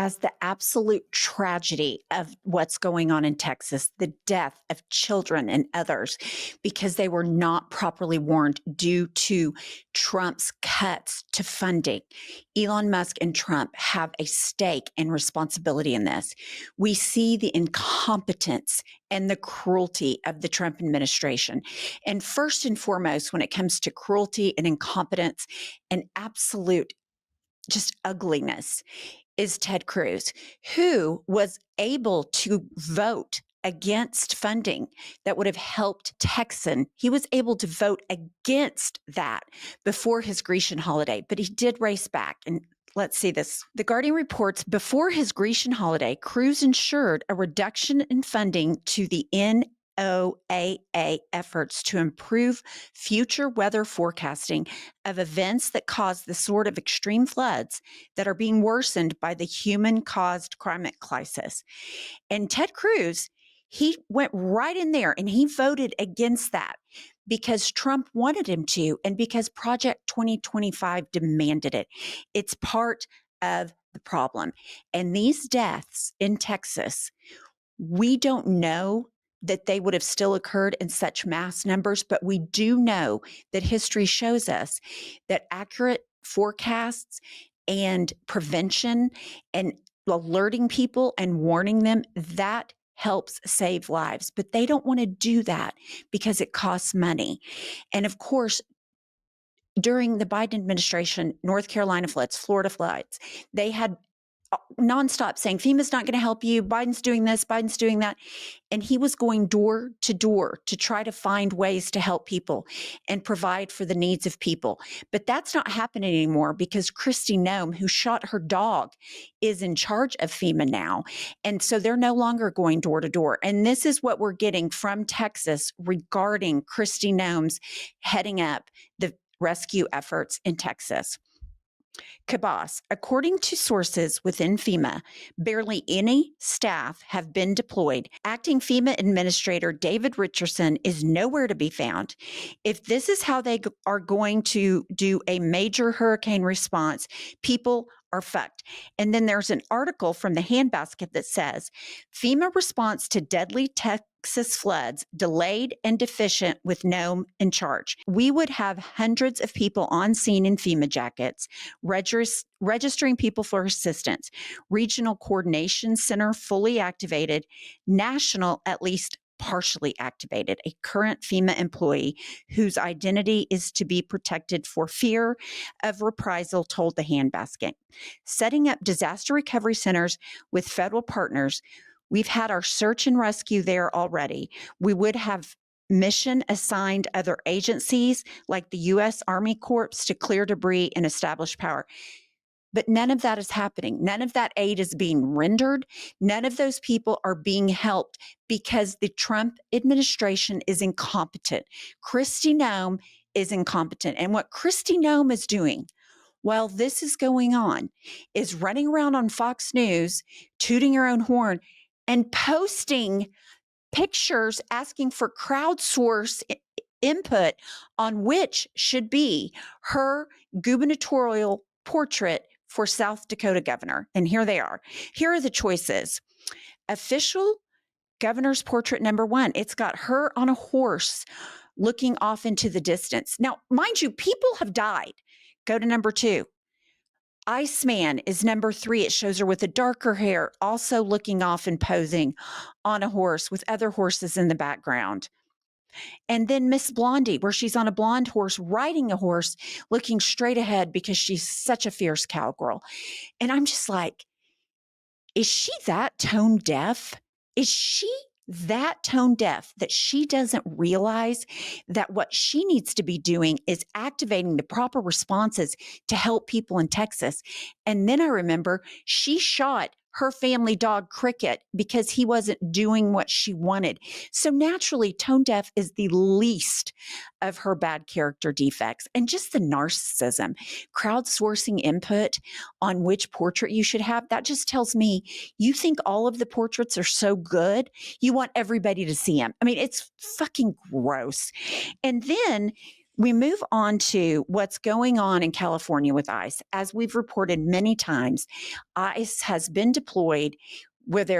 as the absolute tragedy of what's going on in Texas, the death of children and others, because they were not properly warned due to Trump's cuts to funding. Elon Musk and Trump have a stake and responsibility in this. We see the incompetence and the cruelty of the Trump administration. And first and foremost, when it comes to cruelty and incompetence and absolute just ugliness, is Ted Cruz, who was able to vote against funding that would have helped Texan. He was able to vote against that before his Grecian holiday, but he did race back. And let's see this. The Guardian reports before his Grecian holiday, Cruz ensured a reduction in funding to the NOAA efforts to improve future weather forecasting of events that cause the sort of extreme floods that are being worsened by the human-caused climate crisis. And Ted Cruz, he went right in there and he voted against that because Trump wanted him to and because Project 2025 demanded it. It's part of the problem. And these deaths in Texas, we don't know that they would have still occurred in such mass numbers, but we do know that history shows us that accurate forecasts and prevention and alerting people and warning them, that helps save lives. But they don't want to do that because it costs money. And of course, during the Biden administration, North Carolina floods, Florida floods, they had nonstop saying FEMA's not going to help you. Biden's doing this, Biden's doing that. And he was going door to door to try to find ways to help people and provide for the needs of people. But that's not happening anymore because Kristi Noem, who shot her dog, is in charge of FEMA now. And so they're no longer going door to door. And this is what we're getting from Texas regarding Kristi Noem's heading up the rescue efforts in Texas. Cabas, according to sources within FEMA, barely any staff have been deployed. Acting FEMA Administrator David Richardson is nowhere to be found. If this is how they are going to do a major hurricane response, people are fucked. And then there's an article from the Handbasket that says, FEMA response to deadly Texas floods delayed and deficient with Noem in charge. We would have hundreds of people on scene in FEMA jackets, registering people for assistance, regional coordination center fully activated, national at least partially activated, a current FEMA employee whose identity is to be protected for fear of reprisal told the Handbasket. Setting up disaster recovery centers with federal partners, we've had our search and rescue there already. We would have mission assigned other agencies like the U.S. Army Corps to clear debris and establish power. But none of that is happening. None of that aid is being rendered. None of those people are being helped because the Trump administration is incompetent. Kristi Noem is incompetent. And what Kristi Noem is doing while this is going on is running around on Fox News, tooting her own horn and posting pictures asking for crowdsource input on which should be her gubernatorial portrait for South Dakota governor. And here they are. Here are the choices. Official governor's portrait number 1. It's got her on a horse looking off into the distance. Now, mind you, people have died. Go to number 2. Iceman is number 3. It shows her with the darker hair, also looking off and posing on a horse with other horses in the background. And then Miss Blondie, where she's on a blonde horse, riding a horse, looking straight ahead because she's such a fierce cowgirl. And I'm just like, is she that tone deaf? Is she that tone deaf that she doesn't realize that what she needs to be doing is activating the proper responses to help people in Texas? And then I remember she shot her family dog Cricket because he wasn't doing what she wanted. So naturally, tone deaf is the least of her bad character defects. And just the narcissism, crowdsourcing input on which portrait you should have, that just tells me you think all of the portraits are so good, you want everybody to see them. I mean, it's fucking gross. And then We move on to what's going on in California with ICE. As we've reported many times, ICE has been deployed where they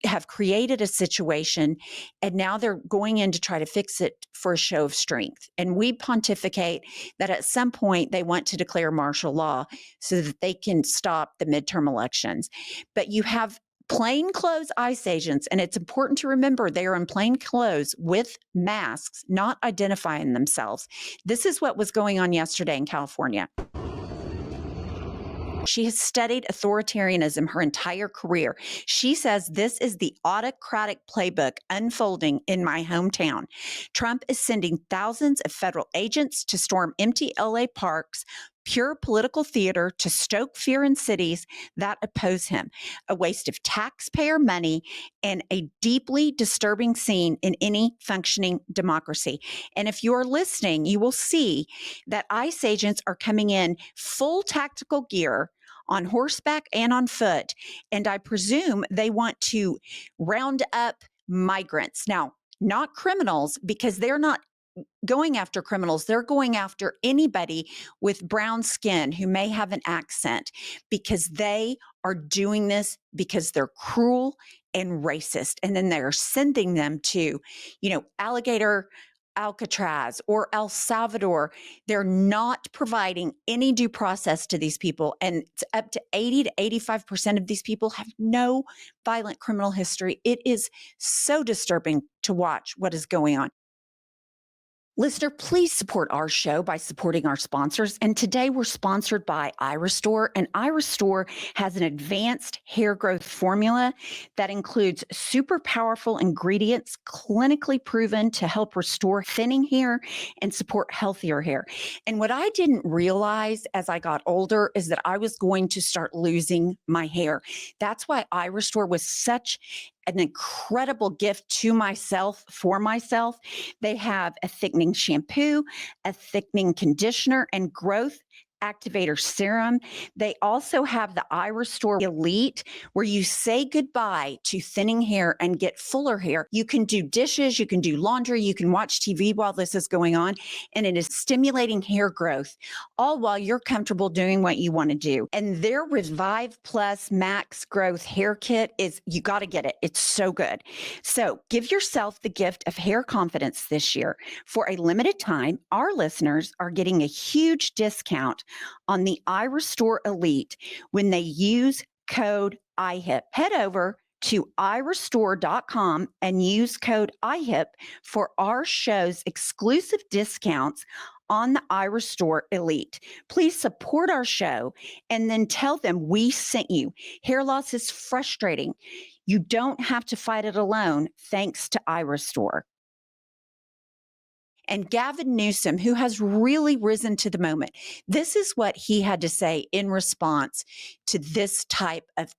have created a situation, and now they're going in to try to fix it for a show of strength. And we pontificate that at some point they want to declare martial law so that they can stop the midterm elections. But you have plainclothes ICE agents, and it's important to remember they are in plain clothes with masks, not identifying themselves. This is what was going on yesterday in California. She has studied authoritarianism her entire career. She says this is the autocratic playbook unfolding in my hometown. Trump is sending thousands of federal agents to storm empty LA parks, pure political theater to stoke fear in cities that oppose him, a waste of taxpayer money and a deeply disturbing scene in any functioning democracy. And if you're listening, you will see that ICE agents are coming in full tactical gear on horseback and on foot. And I presume they want to round up migrants. Now, not criminals, because they're not going after criminals. They're going after anybody with brown skin who may have an accent, because they are doing this because they're cruel and racist. And then they're sending them to, Alligator Alcatraz or El Salvador. They're not providing any due process to these people. And it's up to 80 to 85% of these people have no violent criminal history. It is so disturbing to watch what is going on. Listener, please support our show by supporting our sponsors. And today we're sponsored by IRestore. And IRestore has an advanced hair growth formula that includes super powerful ingredients clinically proven to help restore thinning hair and support healthier hair. And what I didn't realize as I got older is that I was going to start losing my hair. That's why IRestore was such an incredible gift to myself, for myself. They have a thickening shampoo, a thickening conditioner, and growth activator serum. They also have the IRestore Elite, where you say goodbye to thinning hair and get fuller hair. You can do dishes, you can do laundry, you can watch TV while this is going on, and it is stimulating hair growth, all while you're comfortable doing what you want to do. And their Revive Plus Max Growth Hair Kit is, you got to get it. It's so good. So give yourself the gift of hair confidence this year. For a limited time, our listeners are getting a huge discount on the IRestore Elite when they use code IHIP. Head over to IRestore.com and use code IHIP for our show's exclusive discounts on the IRestore Elite. Please support our show and then tell them we sent you. Hair loss is frustrating. You don't have to fight it alone thanks to IRestore. And Gavin Newsom, who has really risen to the moment, this is what he had to say in response to this type of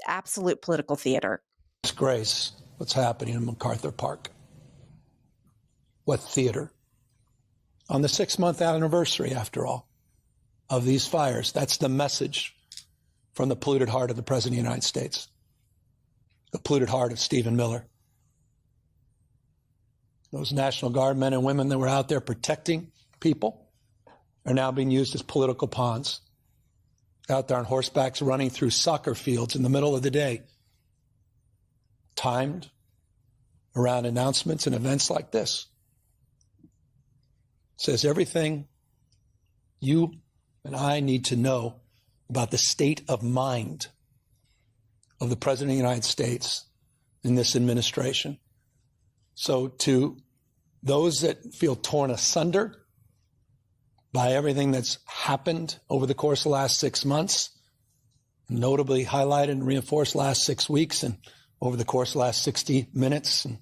absolute political theater. Disgrace, what's happening in MacArthur Park. What theater? On the 6-month anniversary, after all, of these fires. That's the message from the polluted heart of the President of the United States, the polluted heart of Stephen Miller. Those National Guard men and women that were out there protecting people are now being used as political pawns, out there on horsebacks running through soccer fields in the middle of the day, timed around announcements and events like this. It says everything you and I need to know about the state of mind of the President of the United States in this administration. So to those that feel torn asunder by everything that's happened over the course of the last 6 months, notably highlighted and reinforced last 6 weeks and over the course of the last 60 minutes and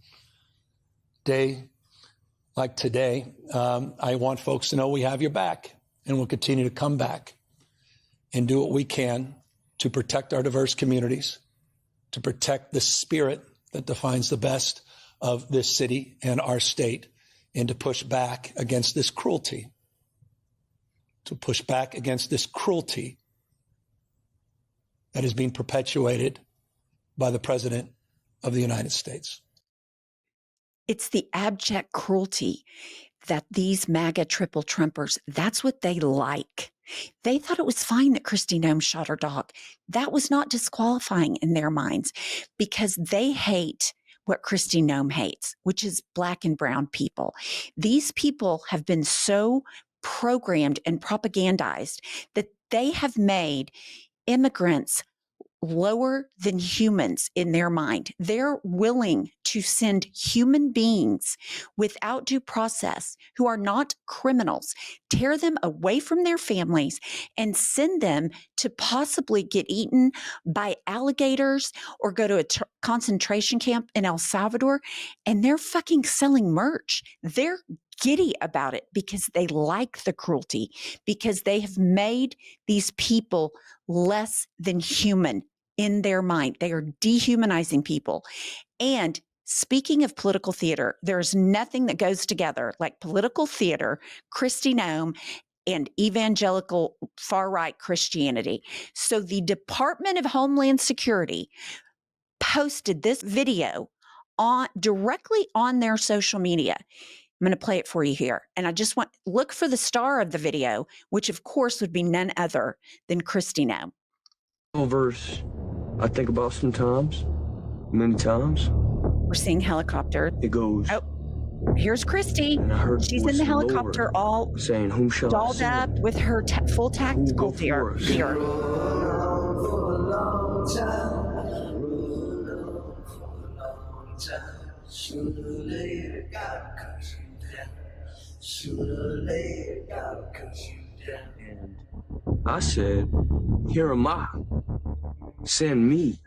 day like today, I want folks to know we have your back and we'll continue to come back and do what we can to protect our diverse communities, to protect the spirit that defines the best of this city and our state, and to push back against this cruelty, that is being perpetuated by the President of the United States. It's the abject cruelty that these MAGA triple Trumpers, that's what they like. They thought it was fine that Kristi Noem shot her dog. That was not disqualifying in their minds because they hate what Kristi Noem hates, which is Black and brown people. These people have been so programmed and propagandized that they have made immigrants lower than humans in their mind. They're willing to send human beings without due process who are not criminals, tear them away from their families and send them to possibly get eaten by alligators or go to a concentration camp in El Salvador. And they're fucking selling merch. They're giddy about it because they like the cruelty, because they have made these people less than human in their mind. They are dehumanizing people. And speaking of political theater, there's nothing that goes together like political theater, Kristi Noem, and evangelical far-right Christianity. So the Department of Homeland Security posted this video directly on their social media. I'm going to play it for you here. And I just look for the star of the video, which of course would be none other than Kristi Noem. Verse I think about sometimes, many times. We're seeing helicopter. It goes. Oh, here's Kristi. And I heard She's in the helicopter, all saying, "Whom shall dolled I up with her full tactical gear. And I said, "Here am I. Send me."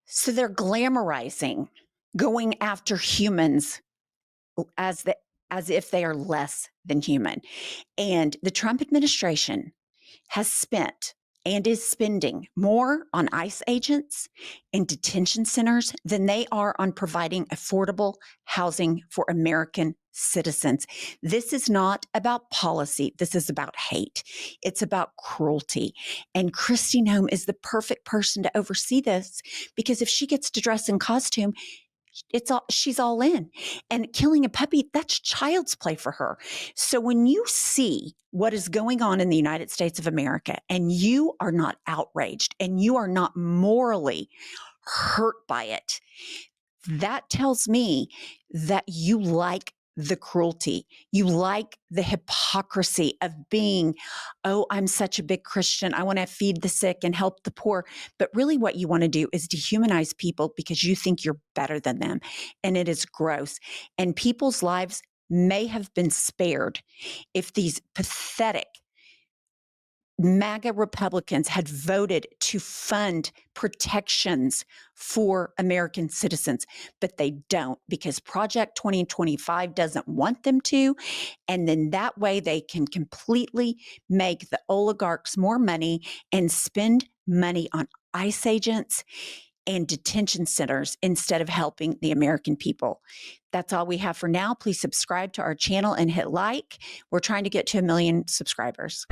So they're glamorizing going after humans as if they are less than human. And the Trump administration has spent and is spending more on ICE agents and detention centers than they are on providing affordable housing for American citizens. This is not about policy. This is about hate. It's about cruelty. And Kristi Noem is the perfect person to oversee this because if she gets to dress in costume, she's all in. And killing a puppy, that's child's play for her. So when you see what is going on in the United States of America and you are not outraged and you are not morally hurt by it, that tells me that you like the cruelty. You like the hypocrisy of being, oh, I'm such a big Christian. I want to feed the sick and help the poor. But really what you want to do is dehumanize people because you think you're better than them. And it is gross. And people's lives may have been spared if these pathetic MAGA Republicans had voted to fund protections for American citizens, but they don't because Project 2025 doesn't want them to. And then that way they can completely make the oligarchs more money and spend money on ICE agents and detention centers instead of helping the American people. That's all we have for now. Please subscribe to our channel and hit like. We're trying to get to 1 million subscribers.